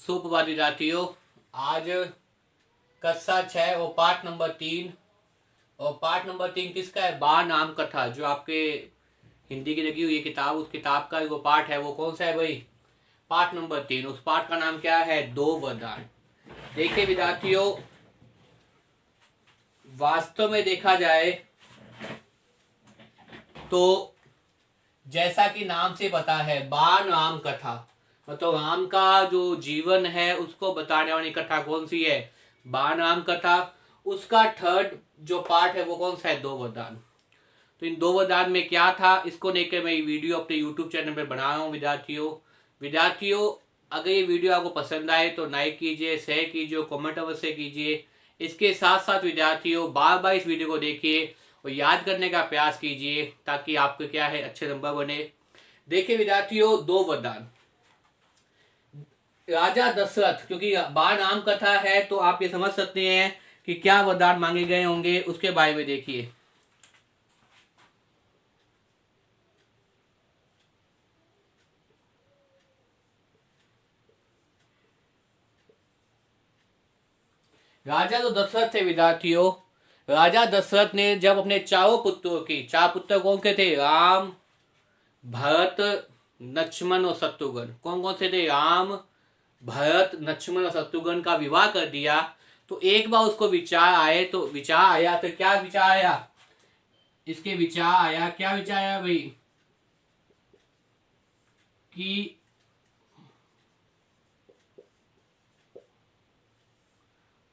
सुप्रभात विद्यार्थियों। आज कक्षा 6 और पाठ नंबर 3। और पाठ नंबर 3 किसका है? बाल नाम कथा, जो आपके हिंदी की लगी हुई है किताब, उस किताब का वो पाठ है। वो कौन सा है भाई? पाठ नंबर 3। उस पाठ का नाम क्या है? दो वरदान। देखिए विद्यार्थियों, वास्तव में देखा जाए तो जैसा कि नाम से पता है, बाल राम कथा, मतलब राम का जो जीवन है उसको बताने वाली कथा कौन सी है? बाल राम कथा। उसका थर्ड जो पार्ट है वो कौन सा है? दो वरदान। तो इन दो वरदान में क्या था, इसको लेकर मैं ये वीडियो अपने यूट्यूब चैनल पर बना रहा हूँ विद्यार्थियों। अगर ये वीडियो आपको पसंद आए तो लाइक कीजिए, शेयर कीजिए, कमेंट अवश्य कीजिए। इसके साथ साथ विद्यार्थियों, बार बार इस वीडियो को देखिए और याद करने का प्रयास कीजिए, ताकि आपके क्या है, अच्छे नंबर बने। देखिए विद्यार्थियों, दो वरदान। राजा दशरथ, क्योंकि बाल नाम कथा है तो आप ये समझ सकते हैं कि क्या वरदान मांगे गए होंगे, उसके बारे में देखिए। राजा जो दशरथ थे विद्यार्थियों, राजा दशरथ ने जब अपने चारों पुत्रों की, चार पुत्र कौन के थे? राम, भरत, लक्ष्मण और शत्रुघ्न। कौन कौन से थे? राम, भरत, लक्ष्मण और शत्रुघ्न का विवाह कर दिया। तो एक बार उसको विचार आए, तो विचार आया, तो क्या विचार आया? इसके विचार आया, क्या विचार आया भाई? कि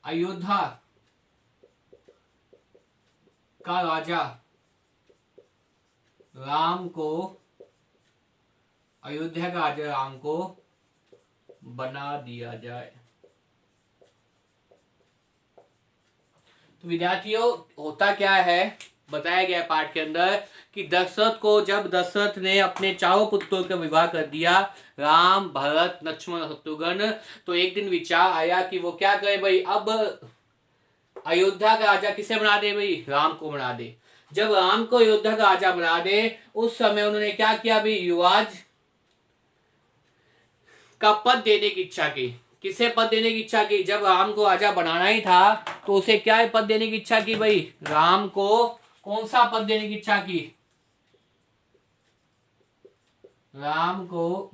अयोध्या का राजा राम को, अयोध्या का राजा राम को बना दिया जाए। तो विद्यार्थियों, होता क्या है, बताया गया पाठ के अंदर कि दशरथ को, जब दशरथ ने अपने चारों पुत्रों का विवाह कर दिया, राम, भरत, लक्ष्मण, शत्रुघ्न, तो एक दिन विचार आया कि वो क्या करे भाई, अब अयोध्या का राजा किसे बना दे भाई? राम को बना दे। जब राम को अयोध्या का राजा बना दे, उस समय उन्होंने क्या किया भाई? युवराज का पद देने की इच्छा की। किसे पद देने की इच्छा की? जब राम को राजा बनाना ही था तो उसे क्या पद देने की इच्छा की भाई? राम को कौन सा पद देने की इच्छा की? राम को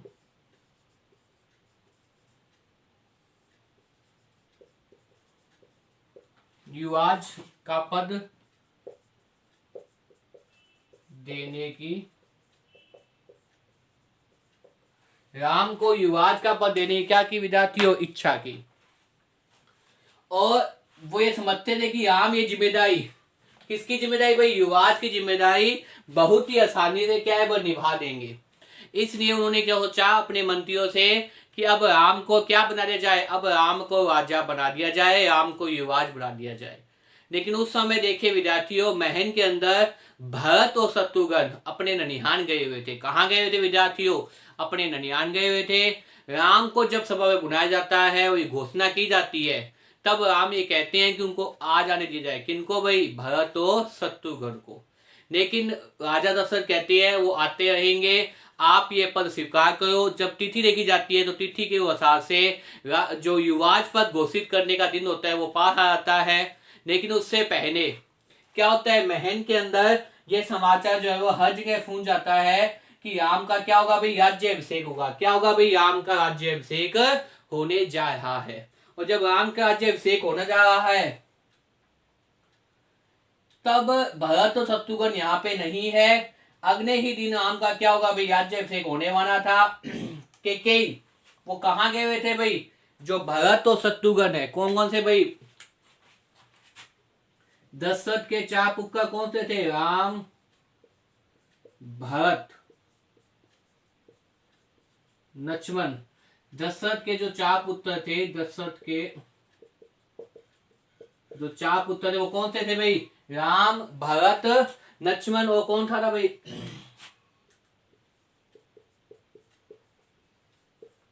युवराज का पद देने की, राम को युवराज का पद देने की क्या की विद्यार्थियों? इच्छा की। और वो ये समझते थे कि राम ये जिम्मेदारी, किसकी जिम्मेदारी भाई? युवराज की जिम्मेदारी बहुत ही आसानी से क्या है वो निभा देंगे। इसलिए उन्होंने क्या सोचा अपने मंत्रियों से कि अब राम को क्या बना दिया जाए? अब राम को राजा बना दिया जाए, राम को युवराज बना दिया जाए। लेकिन उस समय देखिए विद्यार्थियों, महल के अंदर भरत और शत्रुघ्न अपने ननिहाल गए हुए थे। कहाँ गए हुए थे विद्यार्थियों? अपने ननिहाल गए हुए थे। राम को जब सभा में बुलाया जाता है और ये घोषणा की जाती है, तब राम ये कहते हैं कि उनको आ जाने दिया जाए। किनको भाई? भरत और शत्रुघ्न को। लेकिन राजा दशरथ कहते हैं वो आते रहेंगे, आप ये पद स्वीकार करो। जब तिथि देखी जाती है तो तिथि के अनुसार से जो युवराज पद घोषित करने का दिन होता है वो पास आ जाता है। लेकिन उससे पहले क्या होता है, महल के अंदर ये समाचार जो है वो हर जगह फूंज जाता है कि राम का क्या होगा भाई? राज्य अभिषेक होगा। क्या होगा भाई? राम का राज्य अभिषेक होने जा रहा है। और जब राम का राज्य अभिषेक होने जा रहा है, तब भरत और शत्रुघ्न यहाँ पे नहीं है। अगले ही दिन राम का क्या होगा भाई? राज्य अभिषेक होने वाला था। के वो कहाँ गए हुए थे भाई? जो भरत और शत्रुघ्न है, कौन कौन से भाई? दशरथ के चार पुत्र कौन से थे? राम, भरत, लक्ष्मण। दशरथ के जो चार पुत्र थे, दशरथ के जो चार पुत्र थे वो कौन से थे भाई? राम, भरत, लक्ष्मण और कौन था भाई?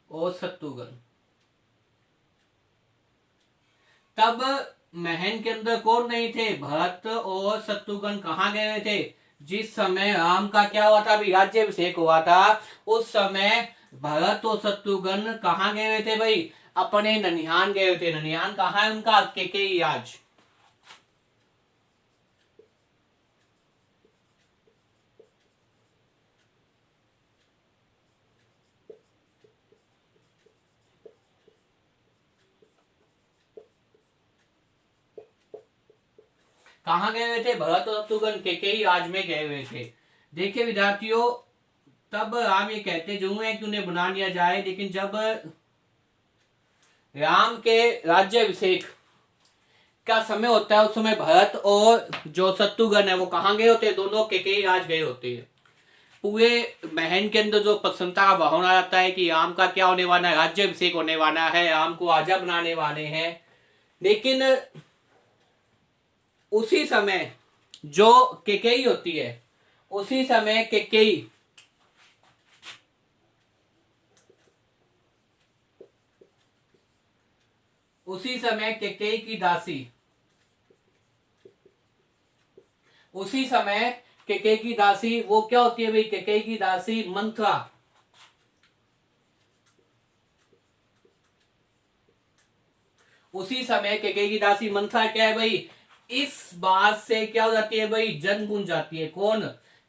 और शत्रुघ्न। तब महल के अंदर कौन नहीं थे? भरत और शत्रुघ्न कहाँ गए हुए थे? जिस समय राम का क्या हुआ था? अभी राज्याभिषेक हुआ था, उस समय भरत और शत्रुघ्न कहाँ गए हुए थे भाई? अपने ननिहाल गए थे। ननिहाल कहाँ है उनका? केकेई आज। कहाँ गए हुए थे? भरत और शत्रुघ्न केकेई राज में गए हुए थे। देखिए विद्यार्थियों, तब राम ये कहते जो है कि उन्हें बना लिया जाए, लेकिन जब राम के राज्याभिषेक का समय होता है उस समय भरत और जो शत्रुघ्न है वो कहाँ गए होते हैं? दोनों केकेई राज गए होते हैं। पूरे महल के अंदर जो प्रसन्नता का माहौल आ जाता है कि राम का क्या होने वाला है, राज्याभिषेक होने वाला है, राम को राजा बनाने वाले हैं। लेकिन उसी समय जो केकेई होती है, उसी समय केकेई की दासी, उसी समय केकेई की दासी वो क्या होती है भाई? केकेई की दासी मंथरा। उसी समय केकेई की दासी मंथरा क्या है भाई? इस बात से क्या हो जाती है भाई? जन गूंज जाती है। कौन?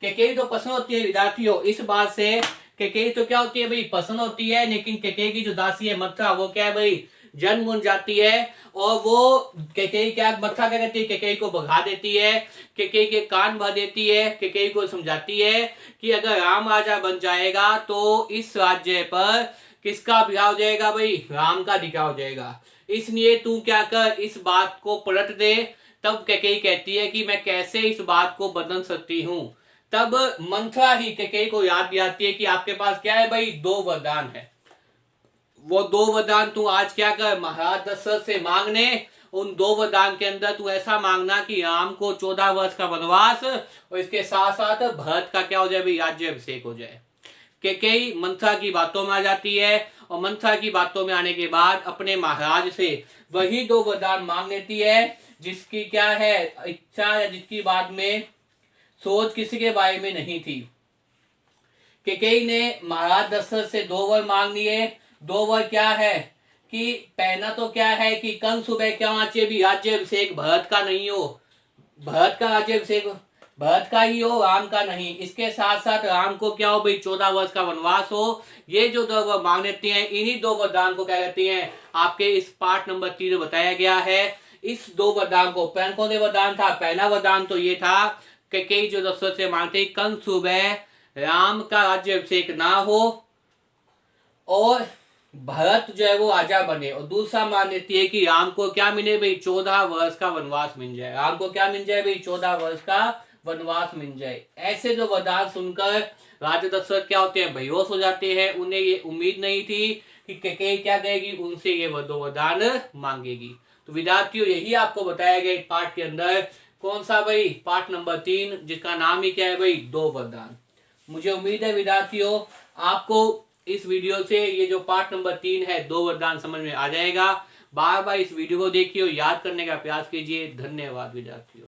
केकेई तो पसंद होती है विद्यार्थियों, इस बात से केकेई तो क्या होती है भाई? पसंद होती है, लेकिन केकेई की जो दासी है मंथरा वो क्या है भाई? जन गूंज जाती है। और वो केकेई क्या, मंथरा क्या करती है? केकेई को भगा देती है, केकेई के कान भर देती है, केकेई को समझाती है कि अगर राम राजा बन जाएगा तो इस राज्य पर किसका विवाह हो जाएगा भाई? राम का अधिकार हो जाएगा। इसलिए तू क्या कर, इस बात को पलट दे। तब कैकेयी कहती है कि मैं कैसे इस बात को बदल सकती हूँ। तब मंथरा ही कैकेयी को याद दिलाती है कि आपके पास क्या है भाई? 2 वरदान है। वो 2 वरदान तू आज क्या कर, महाराज दशरथ से मांगने। उन 2 वरदान के अंदर तू ऐसा मांगना कि राम को 14 वर्ष का वनवास और इसके साथ साथ भरत का क्या हो जाए भाई? राज्याभिषेक हो जाए। कैकेयी मंथरा की बातों में आ जाती है और मंथरा की बातों में आने के बाद अपने महाराज से वही 2 वरदान मांग लेती है जिसकी क्या है इच्छा, या जिसकी बाद में सोच किसी के बारे में नहीं थी। कैकेयी ने महाराज दशरथ से 2 वर मांग लिए। 2 वर क्या है कि पहला तो क्या है कि कल सुबह क्या होना चाहिए भी? राज्याभिषेक भरत का नहीं हो, भरत का राज्याभिषेक भरत का ही हो, राम का नहीं। इसके साथ साथ राम को क्या हो भाई? 14 वर्ष का वनवास हो। ये जो 2 वर मांग लेती हैं, इन्हीं 2 वरदान को क्या कहती हैं? आपके इस पाठ नंबर 3 में बताया गया है। इस 2 वरदान को, पहला कौन सा वरदान था? पहला वरदान तो ये था कि जो दशरथ से मांगते कल सुबह राम का राज्याभिषेक ना हो और भरत जो है वो राजा बने। और दूसरा मान लेती है कि राम को क्या मिले भाई? 14 वर्ष का वनवास मिल जाए। राम को क्या मिल जाए भाई? 14 वर्ष का वनवास मिल जाए। ऐसे जो वरदान सुनकर राजा दशरथ क्या होते हैं? बेहोश हो जाते हैं। उन्हें ये उम्मीद नहीं थी कि कैकेयी क्या कहेगी? उनसे ये 2 वरदान मांगेगी। तो विद्यार्थियों, यही आपको बताया गया पाठ के अंदर। कौन सा भाई? पाठ नंबर 3, जिसका नाम ही क्या है भाई? 2 वरदान। मुझे उम्मीद है विद्यार्थियों आपको इस वीडियो से ये जो पार्ट नंबर 3 है 2 वरदान समझ में आ जाएगा। बार बार इस वीडियो को देखिए और याद करने का प्रयास कीजिए। धन्यवाद विद्यार्थियों।